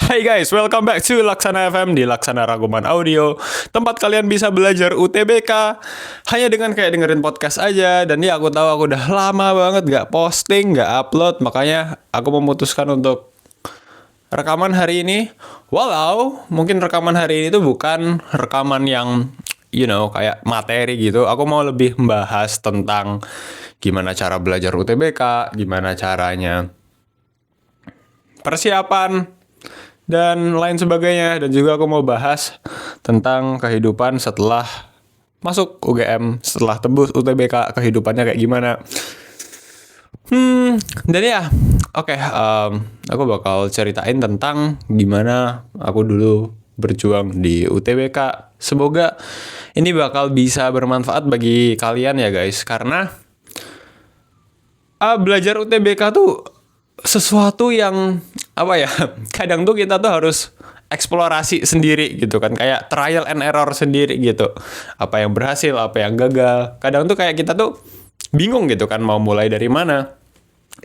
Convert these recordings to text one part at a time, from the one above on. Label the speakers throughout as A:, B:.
A: Hai guys, welcome back to Laksana FM di Laksana Raguman Audio. Tempat kalian bisa belajar UTBK hanya dengan kayak dengerin podcast aja. Dan ya aku tahu aku udah lama banget gak posting, gak upload. Makanya aku memutuskan untuk rekaman hari ini. Walau mungkin rekaman hari ini tuh bukan rekaman yang kayak materi gitu. Aku mau lebih membahas tentang gimana cara belajar UTBK, gimana caranya persiapan dan lain sebagainya. Dan juga aku mau bahas tentang kehidupan setelah masuk UGM, setelah tembus UTBK, kehidupannya kayak gimana. Dan ya, oke, aku bakal ceritain tentang gimana aku dulu berjuang di UTBK. Semoga ini bakal bisa bermanfaat bagi kalian ya guys, karena belajar UTBK tuh sesuatu yang kadang tuh kita tuh harus eksplorasi sendiri gitu kan, kayak trial and error sendiri gitu, apa yang berhasil, apa yang gagal. Kadang tuh kayak kita tuh bingung gitu kan, mau mulai dari mana,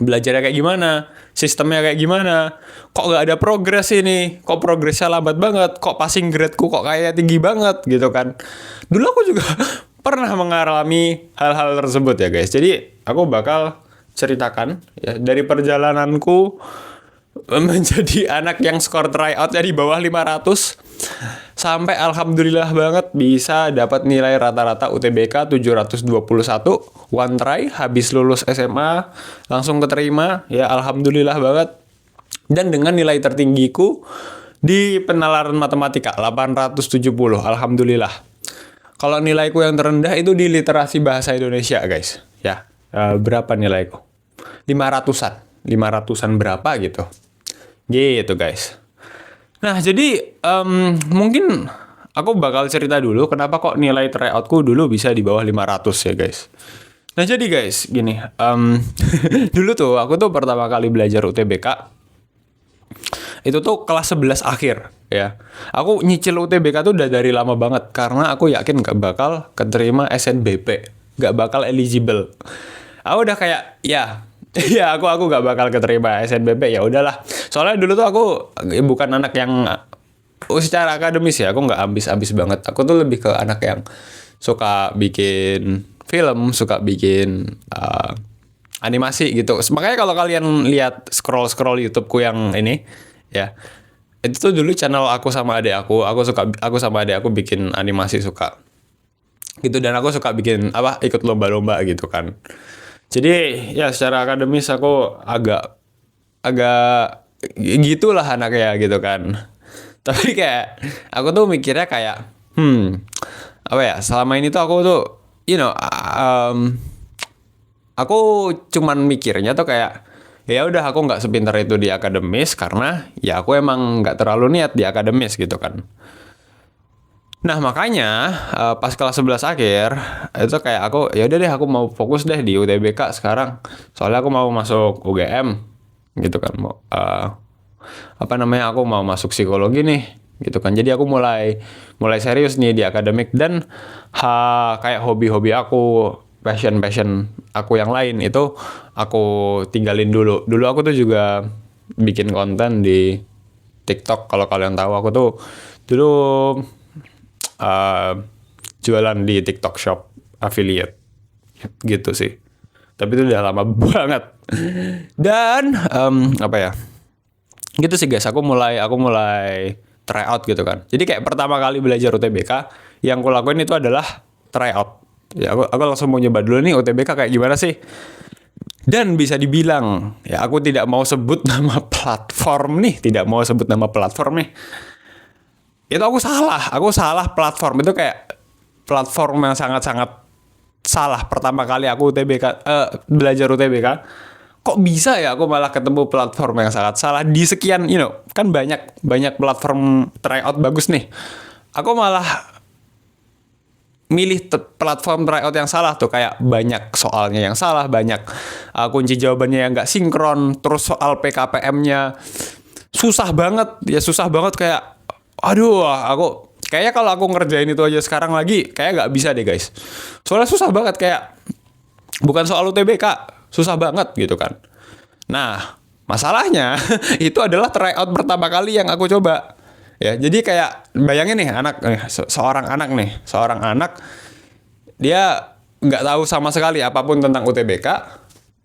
A: belajarnya kayak gimana, sistemnya kayak gimana, kok gak ada progres ini, kok progresnya lambat banget, kok passing gradeku kok kayak tinggi banget gitu kan. Dulu aku juga pernah mengalami hal-hal tersebut ya guys. Jadi aku bakal ceritakan ya dari perjalananku menjadi anak yang skor tryout-nya di bawah 500 sampai alhamdulillah banget bisa dapat nilai rata-rata UTBK 721 one try, habis lulus SMA langsung keterima ya, alhamdulillah banget. Dan dengan nilai tertinggiku di penalaran matematika 870, alhamdulillah. Kalau nilaiku yang terendah itu di literasi bahasa Indonesia guys ya. Berapa nilaiku? 500-an berapa gitu guys. Nah jadi mungkin aku bakal cerita dulu kenapa kok nilai tryoutku dulu bisa di bawah 500 ya guys. Nah jadi guys gini, dulu tuh aku tuh pertama kali belajar UTBK itu tuh kelas 11 akhir ya. Aku nyicil UTBK tuh udah dari lama banget karena aku yakin gak bakal keterima SNBP, gak bakal eligible. Aku udah kayak ya aku gak bakal keterima SNBP, ya udahlah. Soalnya dulu tuh aku bukan anak yang secara akademis ya, aku nggak ambis-ambis banget. Aku tuh lebih ke anak yang suka bikin film, suka bikin animasi gitu. Makanya kalau kalian lihat scroll YouTubeku yang ini ya, itu tuh dulu channel aku sama adik aku sama adik aku bikin animasi suka gitu. Dan aku suka bikin ikut lomba-lomba gitu kan. Jadi ya secara akademis aku agak gitulah anaknya gitu kan. Tapi kayak aku tuh mikirnya kayak selama ini tuh aku tuh aku cuman mikirnya tuh kayak ya udah aku nggak sepintar itu di akademis karena ya aku emang nggak terlalu niat di akademis gitu kan. Nah makanya pas kelas 11 akhir itu kayak aku ya udah deh, aku mau fokus deh di UTBK sekarang. Soalnya aku mau masuk UGM gitu kan. Aku mau masuk psikologi nih gitu kan. Jadi aku mulai serius nih di akademik. Dan kayak hobi-hobi aku, passion aku yang lain itu aku tinggalin dulu. Dulu aku tuh juga bikin konten di TikTok. Kalau kalian tahu, aku tuh dulu jualan di TikTok Shop affiliate gitu sih. Tapi itu udah lama banget. Dan gitu sih guys, aku mulai tryout gitu kan. Jadi kayak pertama kali belajar UTBK yang aku lakuin itu adalah tryout. Ya aku langsung mau nyoba dulu nih UTBK kayak gimana sih. Dan bisa dibilang ya aku tidak mau sebut nama platform nih, itu aku salah platform. Itu kayak platform yang sangat-sangat salah. Pertama kali aku belajar UTBK, kok bisa ya aku malah ketemu platform yang sangat salah di sekian, kan banyak platform tryout bagus nih. Aku malah milih platform tryout yang salah tuh, kayak banyak soalnya yang salah, banyak kunci jawabannya yang nggak sinkron, terus soal PKPM-nya susah banget kayak aduh, aku kayaknya kalau aku ngerjain itu aja sekarang lagi kayak nggak bisa deh guys. Soalnya susah banget, kayak bukan soal UTBK, susah banget gitu kan. Nah Masalahnya itu adalah tryout pertama kali yang aku coba. Ya, jadi kayak bayangin nih seorang anak dia nggak tahu sama sekali apapun tentang UTBK,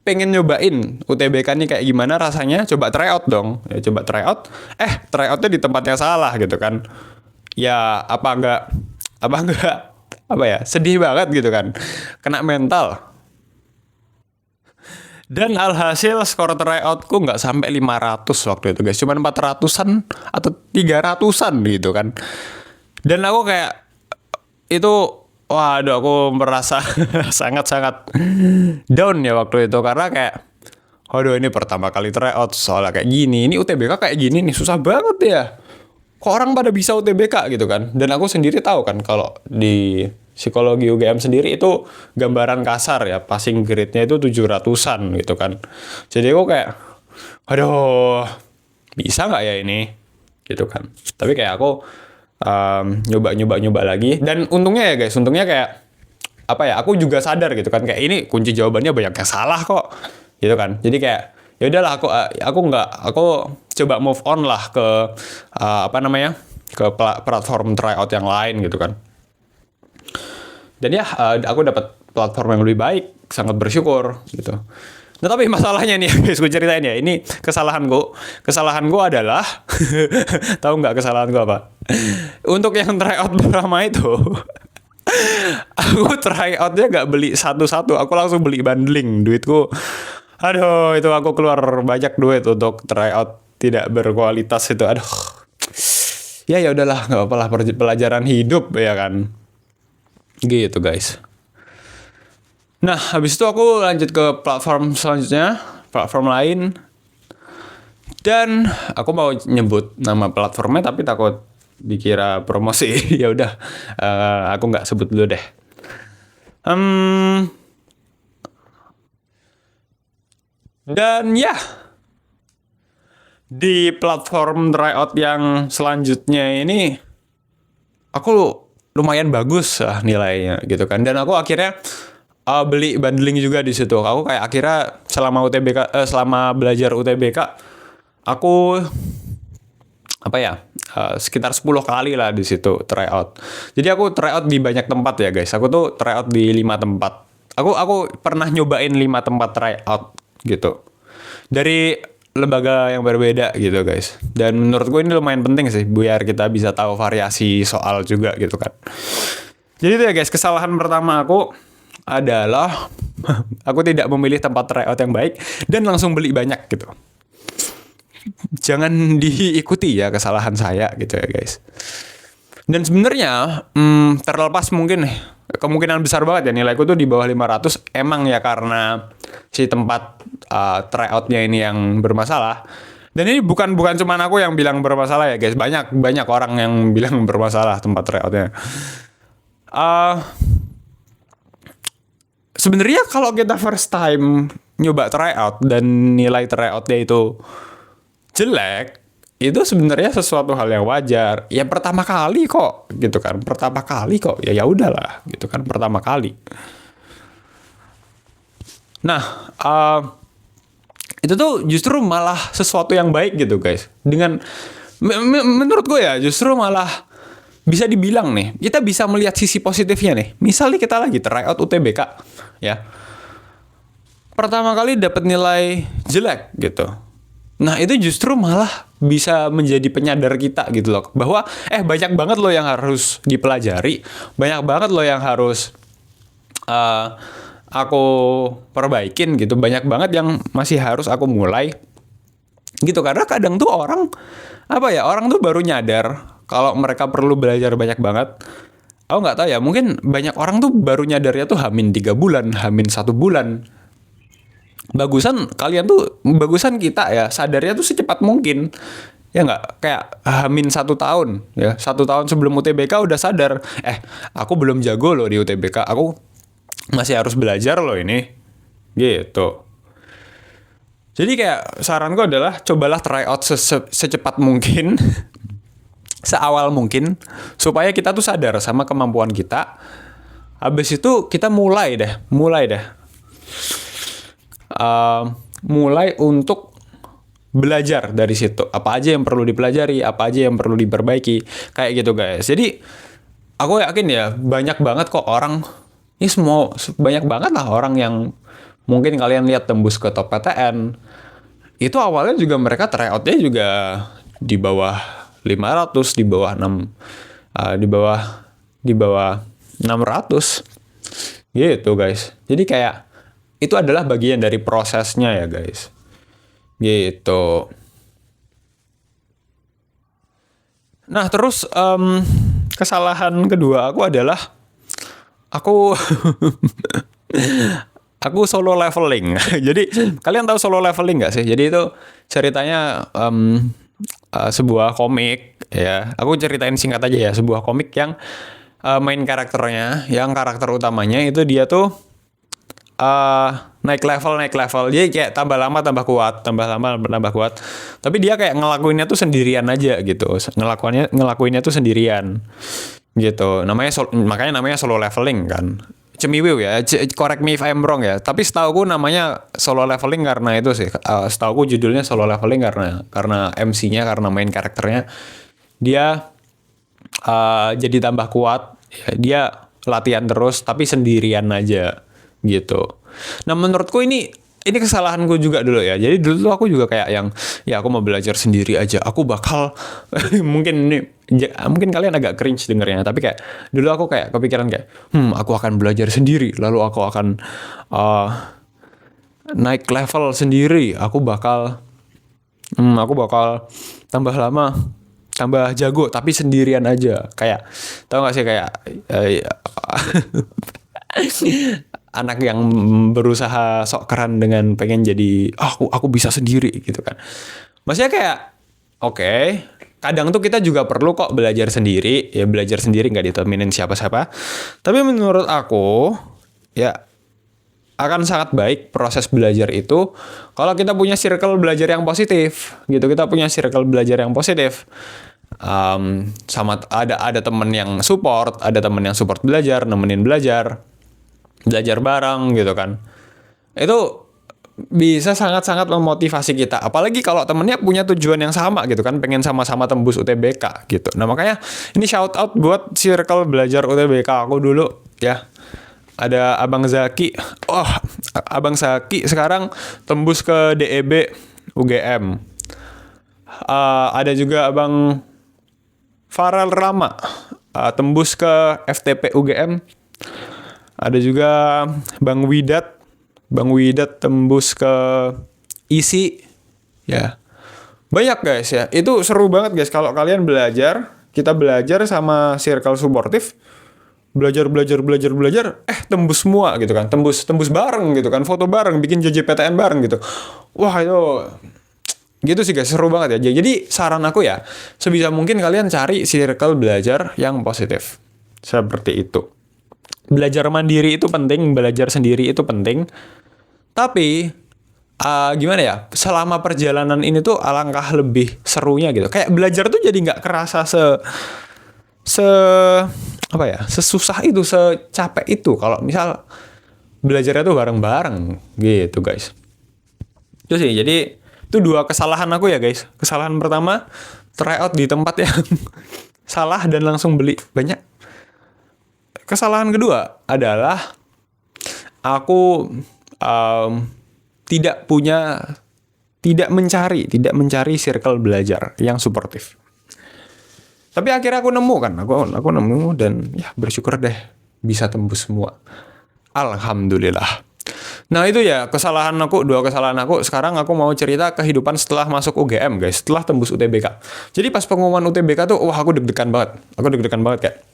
A: pengen nyobain UTBK nih kayak gimana rasanya, coba tryout dong. Ya, coba tryout, tryoutnya di tempat yang salah gitu kan. Ya apa enggak apa ya, sedih banget gitu kan, kena mental. Dan alhasil skor tryoutku nggak sampai 500 waktu itu guys, cuma 400-an atau 300-an gitu kan. Dan aku kayak itu, waduh, aku merasa sangat-sangat down ya waktu itu, karena kayak waduh, ini pertama kali tryout soalnya kayak gini, ini UTBK kayak gini nih, susah banget ya. Kok orang pada bisa UTBK gitu kan. Dan aku sendiri tahu kan kalau di psikologi UGM sendiri itu gambaran kasar ya, passing grade-nya itu 700-an gitu kan. Jadi aku kayak, aduh, bisa nggak ya ini? Gitu kan. Tapi kayak aku nyoba lagi. Dan untungnya ya guys, kayak, apa ya, aku juga sadar gitu kan, kayak ini kunci jawabannya banyak yang salah kok. Gitu kan. Jadi kayak, ya udahlah, aku coba move on lah ke, ke platform tryout yang lain gitu kan. Dan ya, aku dapat platform yang lebih baik, sangat bersyukur gitu. Nah, tapi masalahnya nih, guys, gue ceritain ya. Ini kesalahanku. Kesalahanku adalah, tahu nggak kesalahanku apa? Untuk yang tryout pertama itu, aku tryoutnya nggak beli satu-satu, aku langsung beli bundling. Duitku, aduh, itu aku keluar banyak duit untuk tryout tidak berkualitas itu. Aduh, ya udahlah, nggak apa-apa lah, pelajaran hidup ya kan. Gitu guys. Nah, habis itu aku lanjut ke platform selanjutnya, platform lain. Dan aku mau nyebut nama platformnya tapi takut dikira promosi. Ya udah, aku nggak sebut dulu deh. Dan ya, di platform tryout yang selanjutnya ini aku lumayan bagus lah nilainya gitu kan. Dan aku akhirnya beli bundling juga di situ. Aku kayak akhirnya selama belajar UTBK aku sekitar 10 kali lah di situ tryout. Jadi aku tryout di banyak tempat ya guys. Aku tuh tryout di 5 tempat. Aku pernah nyobain 5 tempat tryout gitu. Dari lembaga yang berbeda gitu guys. Dan menurut gue ini lumayan penting sih biar kita bisa tahu variasi soal juga gitu kan. Jadi itu ya guys, kesalahan pertama aku adalah aku tidak memilih tempat tryout yang baik dan langsung beli banyak gitu. Jangan diikuti ya kesalahan saya gitu ya guys. Dan sebenarnya terlepas mungkin kemungkinan besar banget ya nilaiku tuh di bawah 500 emang ya karena si tempat tryoutnya ini yang bermasalah. Dan ini bukan cuma aku yang bilang bermasalah ya guys, banyak orang yang bilang bermasalah tempat tryoutnya. Sebenarnya kalau kita first time nyoba tryout dan nilai tryoutnya itu jelek, itu sebenarnya sesuatu hal yang wajar. Ya pertama kali kok gitu kan, ya udahlah gitu kan, pertama kali. Nah, itu tuh justru malah sesuatu yang baik gitu guys. Dengan menurut gue ya justru malah bisa dibilang nih, kita bisa melihat sisi positifnya nih. Misalnya kita lagi tryout UTBK ya, pertama kali dapat nilai jelek gitu. Nah itu justru malah bisa menjadi penyadar kita gitu loh, bahwa banyak banget loh yang harus dipelajari, banyak banget loh yang harus aku perbaikin gitu, banyak banget yang masih harus aku mulai gitu. Karena kadang tuh orang tuh baru nyadar kalau mereka perlu belajar banyak banget. Aku nggak tahu ya, mungkin banyak orang tuh baru nyadarnya tuh H-3 bulan, H-1 bulan. Bagusan kita ya sadarnya tuh secepat mungkin. Ya nggak, kayak H-1 tahun ya, 1 tahun sebelum UTBK udah sadar, aku belum jago loh di UTBK, aku masih harus belajar loh ini gitu. Jadi kayak saranku adalah cobalah tryout secepat mungkin, seawal mungkin, supaya kita tuh sadar sama kemampuan kita. Habis itu kita mulai deh mulai untuk belajar dari situ. Apa aja yang perlu dipelajari, apa aja yang perlu diperbaiki, kayak gitu guys. Jadi aku yakin ya banyak banget kok orang, ini semua banyak banget lah orang yang mungkin kalian lihat tembus ke top PTN. Itu awalnya juga mereka tryoutnya juga di bawah 500, di bawah 6, di bawah 600 gitu guys. Jadi kayak itu adalah bagian dari prosesnya ya guys. Gitu. Nah terus kesalahan kedua aku adalah aku aku solo leveling. Jadi kalian tahu solo leveling nggak sih? Jadi itu ceritanya sebuah komik ya. Aku ceritain singkat aja ya. Sebuah komik yang main karakternya, yang karakter utamanya itu dia tuh naik level. Jadi kayak tambah lama tambah kuat, tambah lama tambah kuat. Tapi dia kayak ngelakuinnya tuh sendirian aja gitu. Ngelakuinnya tuh sendirian. Gitu. Makanya namanya solo leveling kan. Cemiwiw ya. Correct me if I'm wrong ya. Tapi setauku namanya solo leveling karena itu sih. Setauku judulnya solo leveling karena MC-nya, karena main karakternya dia jadi tambah kuat. Dia latihan terus tapi sendirian aja. Gitu. Nah menurutku ini kesalahanku juga dulu ya. Jadi dulu tuh aku juga kayak yang ya aku mau belajar sendiri aja. Aku bakal mungkin kalian agak cringe dengernya, tapi kayak dulu aku kayak kepikiran kayak aku akan belajar sendiri, lalu aku akan naik level sendiri. Aku bakal tambah lama, tambah jago tapi sendirian aja. Kayak tau gak sih kayak anak yang berusaha sok keren dengan pengen jadi aku bisa sendiri gitu kan. Maksudnya kayak oke, kadang tuh kita juga perlu kok belajar sendiri, ya belajar sendiri nggak ditemenin siapa-siapa. Tapi menurut aku ya akan sangat baik proses belajar itu kalau kita punya circle belajar yang positif gitu. Kita punya circle belajar yang positif. Sama ada temen yang support, ada temen yang support belajar, nemenin belajar bareng gitu kan. Itu bisa sangat-sangat memotivasi kita. Apalagi kalau temennya punya tujuan yang sama gitu kan, pengen sama-sama tembus UTBK gitu. Nah makanya ini shout out buat circle belajar UTBK aku dulu ya. Ada Abang Zaki. Abang Zaki sekarang tembus ke DEB UGM. Ada juga Abang Farel Rama tembus ke FTP UGM. Ada juga Bang Widat tembus ke ISI ya. Banyak guys ya. Itu seru banget guys kalau kalian belajar, kita belajar sama circle suportif, belajar tembus semua gitu kan. Tembus bareng gitu kan, foto bareng, bikin JJPTN bareng gitu. Wah, itu gitu sih guys, seru banget ya. Jadi saran aku ya, sebisa mungkin kalian cari circle belajar yang positif. Seperti itu. Belajar mandiri itu penting, belajar sendiri itu penting. Tapi gimana ya? Selama perjalanan ini tuh alangkah lebih serunya gitu. Kayak belajar tuh jadi nggak kerasa sesusah itu, secapek itu. Kalau misal belajarnya tuh bareng-bareng gitu guys. Itu sih. Jadi itu 2 kesalahan aku ya guys. Kesalahan pertama tryout di tempat yang salah dan langsung beli banyak. Kesalahan kedua adalah aku tidak mencari circle belajar yang suportif. Tapi akhirnya aku nemu kan, aku nemu dan ya bersyukur deh bisa tembus semua. Alhamdulillah. Nah itu ya 2 kesalahan aku. Sekarang aku mau cerita kehidupan setelah masuk UGM guys, setelah tembus UTBK. Jadi pas pengumuman UTBK tuh, aku deg-degan banget. Kayak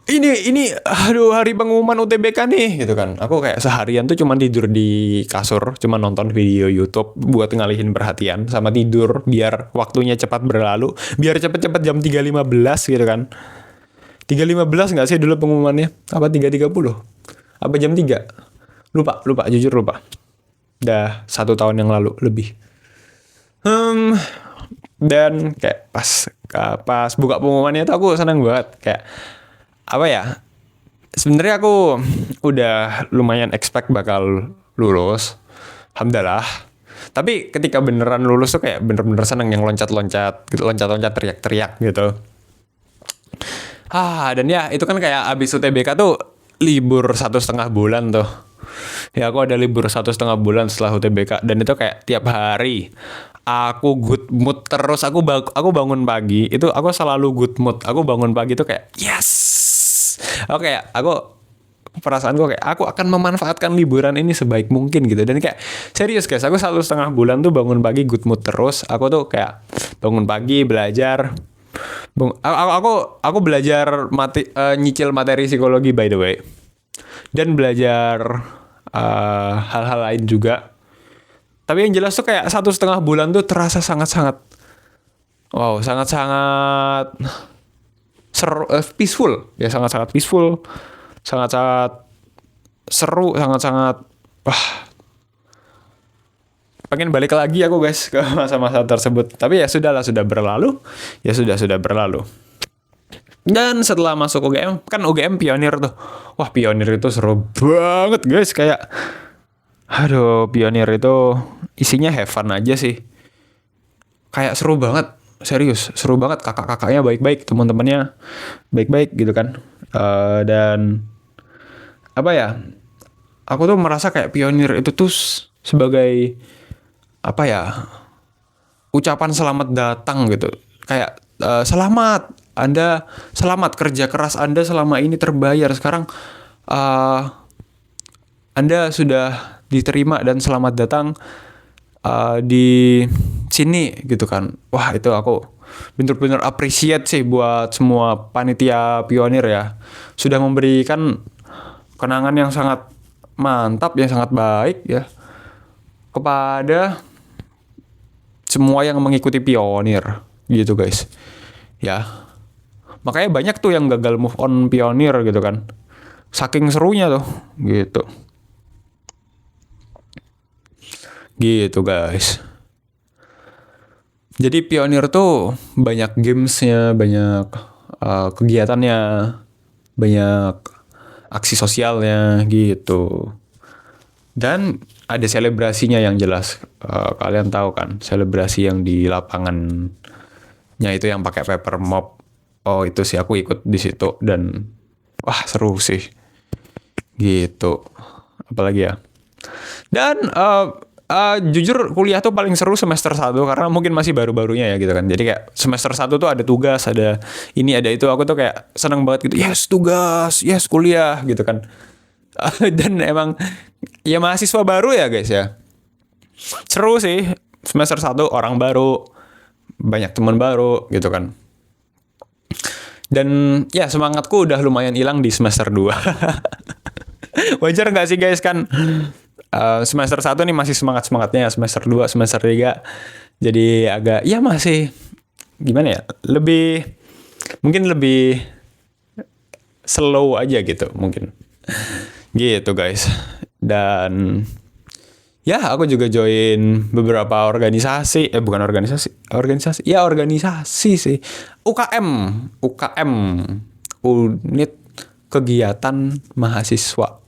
A: ini hari pengumuman UTBK nih gitu kan. Aku kayak seharian tuh cuma tidur di kasur, cuma nonton video YouTube buat ngalihin perhatian sama tidur biar waktunya cepat berlalu, biar cepet-cepet jam 3.15 gitu kan. 3.15 enggak sih dulu pengumumannya? Apa 3.30? Apa jam 3? Lupa, jujur lupa. Udah 1 tahun yang lalu lebih. Dan kayak pas buka pengumumannya tuh aku seneng banget kayak apa ya, sebenarnya aku udah lumayan expect bakal lulus, alhamdulillah. Tapi ketika beneran lulus tuh kayak bener-bener seneng yang loncat-loncat gitu, loncat-loncat teriak-teriak gitu. Dan ya itu kan kayak abis UTBK tuh libur 1,5 bulan tuh. Ya aku ada libur 1,5 bulan setelah UTBK, dan itu kayak tiap hari aku good mood terus. Aku bangun pagi itu aku selalu good mood. Aku bangun pagi tuh kayak yes. Perasaan gue kayak aku akan memanfaatkan liburan ini sebaik mungkin gitu. Dan kayak serius guys, aku 1,5 bulan tuh bangun pagi good mood terus. Aku tuh kayak bangun pagi belajar. Aku belajar nyicil materi psikologi by the way, dan belajar hal-hal lain juga. Tapi yang jelas tuh kayak 1,5 bulan tuh terasa sangat-sangat peaceful ya, sangat-sangat peaceful, sangat-sangat seru, sangat-sangat pengen balik lagi aku guys ke masa-masa tersebut. Tapi ya sudahlah, sudah berlalu. Sudah berlalu. Dan setelah masuk UGM, kan UGM pionir tuh. Wah, pionir itu seru banget guys. Kayak pionir itu isinya have fun aja sih. Kayak seru banget. Serius, seru banget. Kakak-kakaknya baik-baik, teman-temannya baik-baik gitu kan. Dan apa ya, aku tuh merasa kayak pionir itu tuh sebagai apa ya, ucapan selamat datang gitu. Kayak selamat, Anda selamat, kerja keras Anda selama ini terbayar. Sekarang Anda sudah diterima dan selamat datang di sini gitu kan. Wah, itu aku bener-bener appreciate sih buat semua panitia pionir ya. Sudah memberikan kenangan yang sangat mantap, yang sangat baik ya kepada semua yang mengikuti pionir gitu guys. Ya. Makanya banyak tuh yang gagal move on pionir gitu kan. Saking serunya tuh gitu. Gitu guys. Jadi pionir tuh banyak gamesnya, banyak kegiatannya, banyak aksi sosialnya gitu. Dan ada selebrasinya yang jelas. Kalian tahu kan, selebrasi yang di lapangannya itu yang pakai paper mop. Oh, itu sih aku ikut di situ dan wah, seru sih. Gitu. Apalagi ya. Dan jujur kuliah tuh paling seru semester 1 karena mungkin masih baru-barunya ya gitu kan. Jadi kayak semester 1 tuh ada tugas, ada ini, ada itu. Aku tuh kayak seneng banget gitu. Yes, tugas, yes, kuliah gitu kan. Dan emang ya mahasiswa baru ya guys ya. Seru sih. Semester 1 orang baru, banyak teman baru gitu kan. Dan ya semangatku udah lumayan hilang di semester 2. Wajar gak sih guys kan? Semester 1 nih masih semangat-semangatnya. Semester 2, semester 3 jadi agak ya masih gimana ya, mungkin lebih slow aja gitu mungkin. Gitu guys. Dan ya aku juga join beberapa organisasi, organisasi sih. UKM, unit kegiatan mahasiswa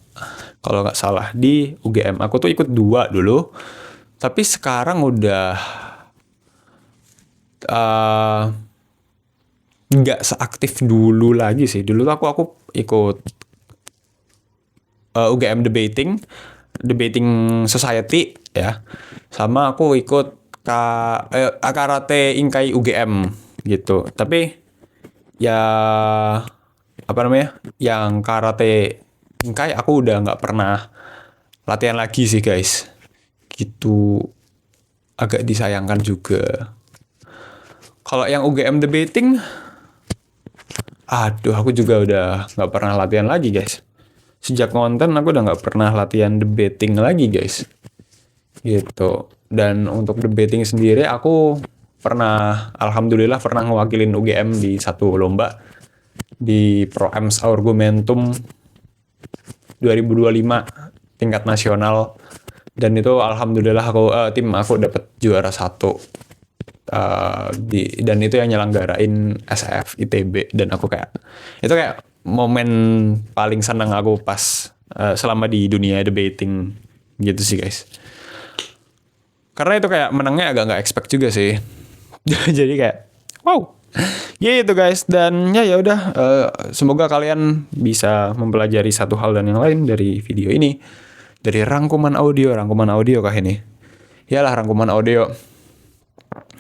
A: kalau nggak salah di UGM. Aku tuh ikut 2 dulu, tapi sekarang udah nggak seaktif dulu lagi sih. Dulu tuh aku ikut UGM debating society ya, sama aku ikut karate Inkai UGM gitu. Tapi ya apa namanya, yang karate Inkai aku udah nggak pernah latihan lagi sih guys. Gitu, agak disayangkan juga. Kalau yang UGM debating, aku juga udah nggak pernah latihan lagi guys. Sejak ngonten aku udah nggak pernah latihan debating lagi guys. Gitu. Dan untuk debating sendiri aku alhamdulillah pernah ngewakilin UGM di satu lomba di ProEms Argumentum 2025 tingkat nasional, dan itu alhamdulillah tim aku dapat juara 1. Dan itu yang nyelenggarain SF ITB, dan aku itu kayak momen paling senang aku pas selama di dunia debating gitu sih guys. Karena itu kayak menangnya agak nggak expect juga sih. Jadi kayak wow. Gitu guys, dan ya udah, semoga kalian bisa mempelajari satu hal dan yang lain dari video ini, dari rangkuman audio kah ini? Yalah, rangkuman audio.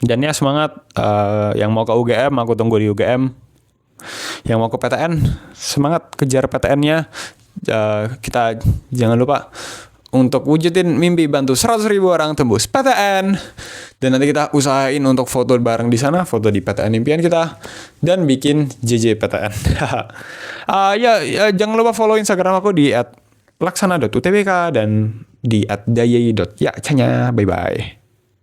A: Dan ya semangat, yang mau ke UGM aku tunggu di UGM. Yang mau ke PTN semangat kejar PTN-nya. Kita jangan lupa untuk wujudin mimpi bantu 100.000 orang tembus PTN. Dan nanti kita usahain untuk foto bareng di sana, foto di PTN impian kita, dan bikin JJ PTN. Ya, jangan lupa follow Instagram aku di @laksana.utbk dan di @dayai.yacanya. Bye bye.